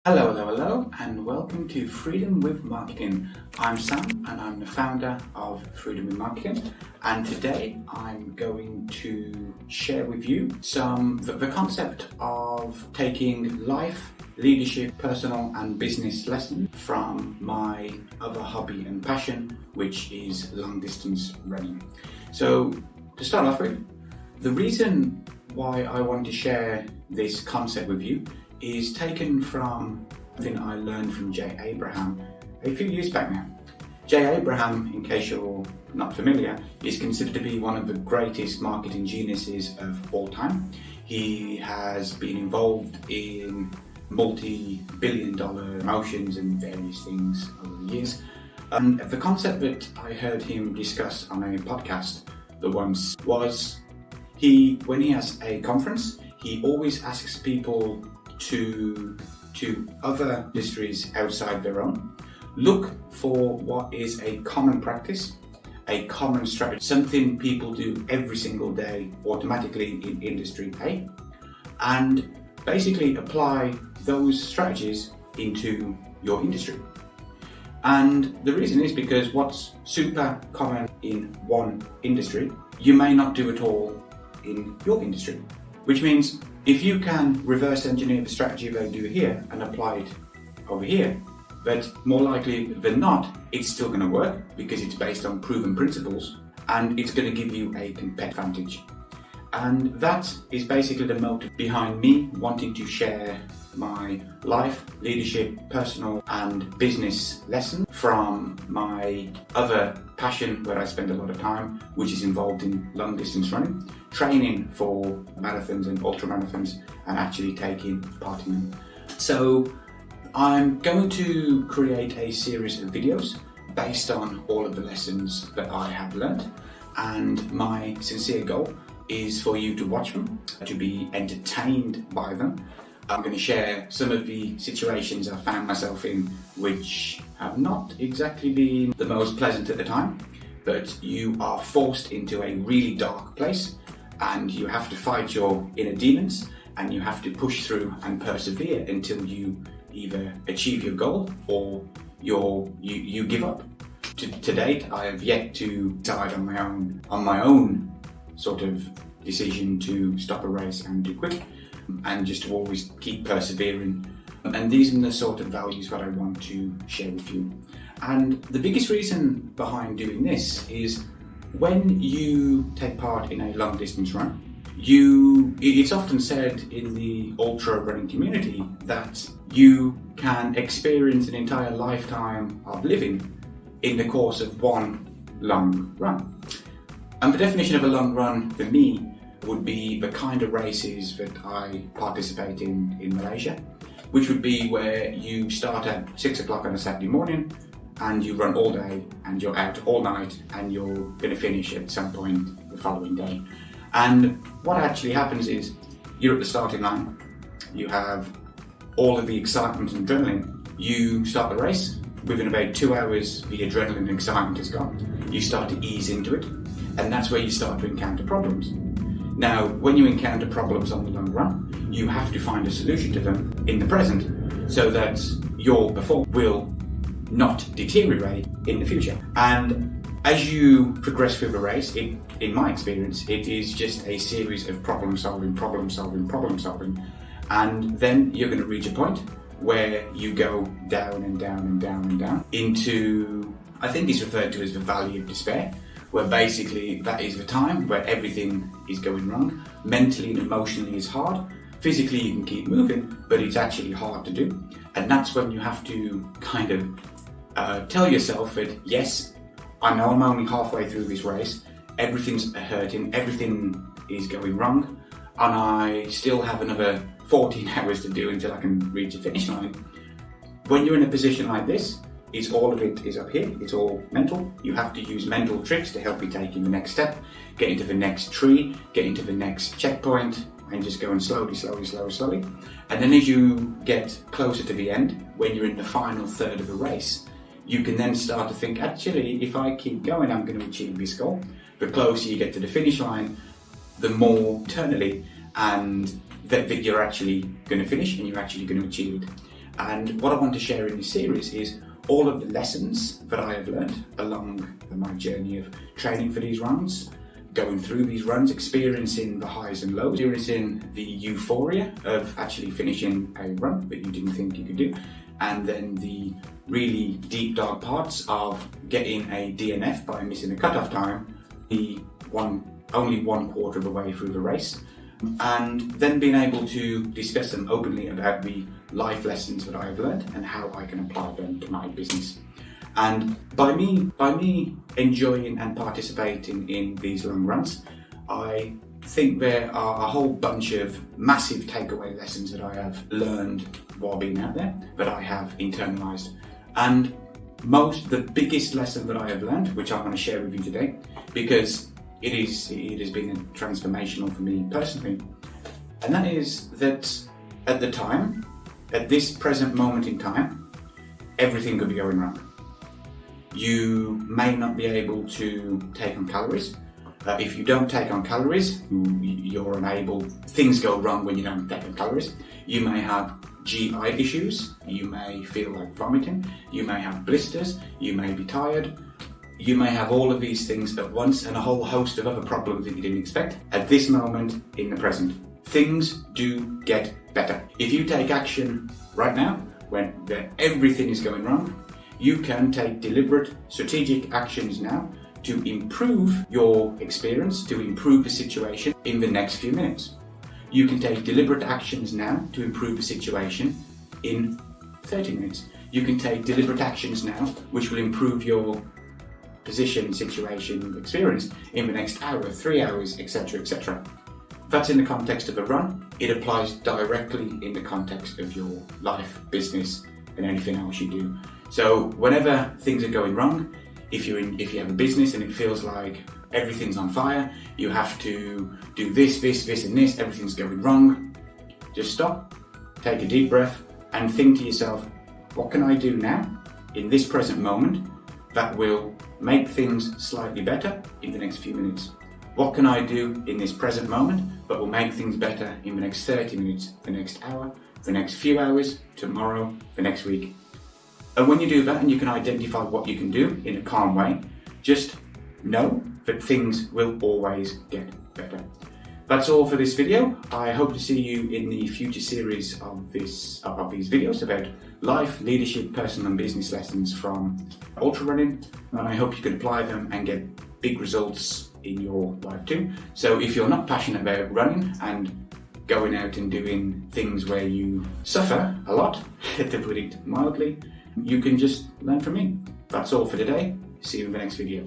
Hello, and welcome to Freedom with Marketing. I'm Sam, and I'm the founder of Freedom with Marketing. And today I'm going to share with you the concept of taking life, leadership, personal and business lessons from my other hobby and passion, which is long distance running. So to start off with, the reason why I want to share this concept with you is taken from something I learned from Jay Abraham a few years back now. Jay Abraham, in case you're not familiar, is considered to be one of the greatest marketing geniuses of all time. He has been involved in multi-billion-dollar promotions and various things over the years. The concept that I heard him discuss on a podcast once was when he has a conference, he always asks people to other industries outside their own, look for what is a common practice, a common strategy, something people do every single day automatically in industry A, and basically apply those strategies into your industry. And the reason is because what's super common in one industry, you may not do at all in your industry, which means if you can reverse engineer the strategy they do here and apply it over here, but more likely than not, it's still going to work because it's based on proven principles and it's going to give you a competitive advantage. And that is basically the motive behind me wanting to share my life, leadership, personal and business lesson from my other passion where I spend a lot of time, which is involved in long distance running, training for marathons and ultra marathons and actually taking part in them. So I'm going to create a series of videos based on all of the lessons that I have learned, and my sincere goal is for you to watch them, to be entertained by them. I'm going to share some of the situations I found myself in which have not exactly been the most pleasant at the time, but you are forced into a really dark place and you have to fight your inner demons and you have to push through and persevere until you either achieve your goal or you give up. To date, I have yet to decide on my own sort of decision to stop a race and do quick, and just to always keep persevering. And these are the sort of values that I want to share with you. And the biggest reason behind doing this is when you take part in a long distance run, it's often said in the ultra running community that you can experience an entire lifetime of living in the course of one long run. And the definition of a long run for me would be the kind of races that I participate in Malaysia, which would be where you start at 6 o'clock on a Saturday morning and you run all day and you're out all night and you're going to finish at some point the following day. And what actually happens is you're at the starting line, you have all of the excitement and adrenaline, you start the race, within about 2 hours the adrenaline and excitement is gone, you start to ease into it, and that's where you start to encounter problems. Now, when you encounter problems on the long run, you have to find a solution to them in the present so that your performance will not deteriorate in the future. And as you progress through the race, in my experience, it is just a series of problem solving, and then you're going to reach a point where you go down and down and down and down into, I think it's referred to as the valley of despair, where basically that is the time where everything is going wrong. Mentally and emotionally it's hard. Physically you can keep moving, but it's actually hard to do. And that's when you have to kind of tell yourself that, yes, I know I'm only halfway through this race, everything's hurting, everything is going wrong, and I still have another 14 hours to do until I can reach the finish line. When you're in a position like this, all of it is up here, it's all mental. You have to use mental tricks to help you take in the next step, get into the next tree, get into the next checkpoint, and just going slowly. And then as you get closer to the end, when you're in the final third of the race, you can then start to think, actually, if I keep going, I'm going to achieve this goal. The closer you get to the finish line, the more eternally and that you're actually going to finish and you're actually going to achieve it. And what I want to share in this series is all of the lessons that I have learned along my journey of training for these runs, going through these runs, experiencing the highs and lows, experiencing the euphoria of actually finishing a run that you didn't think you could do, and then the really deep dark parts of getting a DNF by missing a cutoff time, only 1/4 of the way through the race, and then being able to discuss them openly about the life lessons that I have learned and how I can apply them to my business. And by me enjoying and participating in these long runs, I think there are a whole bunch of massive takeaway lessons that I have learned while being out there, that I have internalized. And the biggest lesson that I have learned, which I want to share with you today, because it has been transformational for me personally, and that is that at this present moment in time, everything could be going wrong. You may not be able to take on calories. If you don't take on calories, you're unable, things go wrong when you don't take on calories. You may have GI issues, you may feel like vomiting, you may have blisters, you may be tired, you may have all of these things at once and a whole host of other problems that you didn't expect. At this moment in the present, things do get better. If you take action right now, when everything is going wrong, you can take deliberate, strategic actions now to improve your experience, to improve the situation in the next few minutes. You can take deliberate actions now to improve the situation in 30 minutes. You can take deliberate actions now which will improve your position, situation, experience in the next hour, 3 hours, etc., etc. That's in the context of a run. It applies directly in the context of your life, business, and anything else you do. So whenever things are going wrong, if you have a business and it feels like everything's on fire, you have to do this, and this, everything's going wrong, just stop, take a deep breath, and think to yourself, what can I do now, in this present moment, that will make things slightly better in the next few minutes? What can I do in this present moment that will make things better in the next 30 minutes, the next hour, the next few hours, tomorrow, the next week? And when you do that and you can identify what you can do in a calm way, just know that things will always get better. That's all for this video. I hope to see you in the future series of these videos about life, leadership, personal and business lessons from ultra running. And I hope you can apply them and get big results in your life too. So if you're not passionate about running and going out and doing things where you suffer a lot, to put it mildly, you can just learn from me. That's all for today. See you in the next video.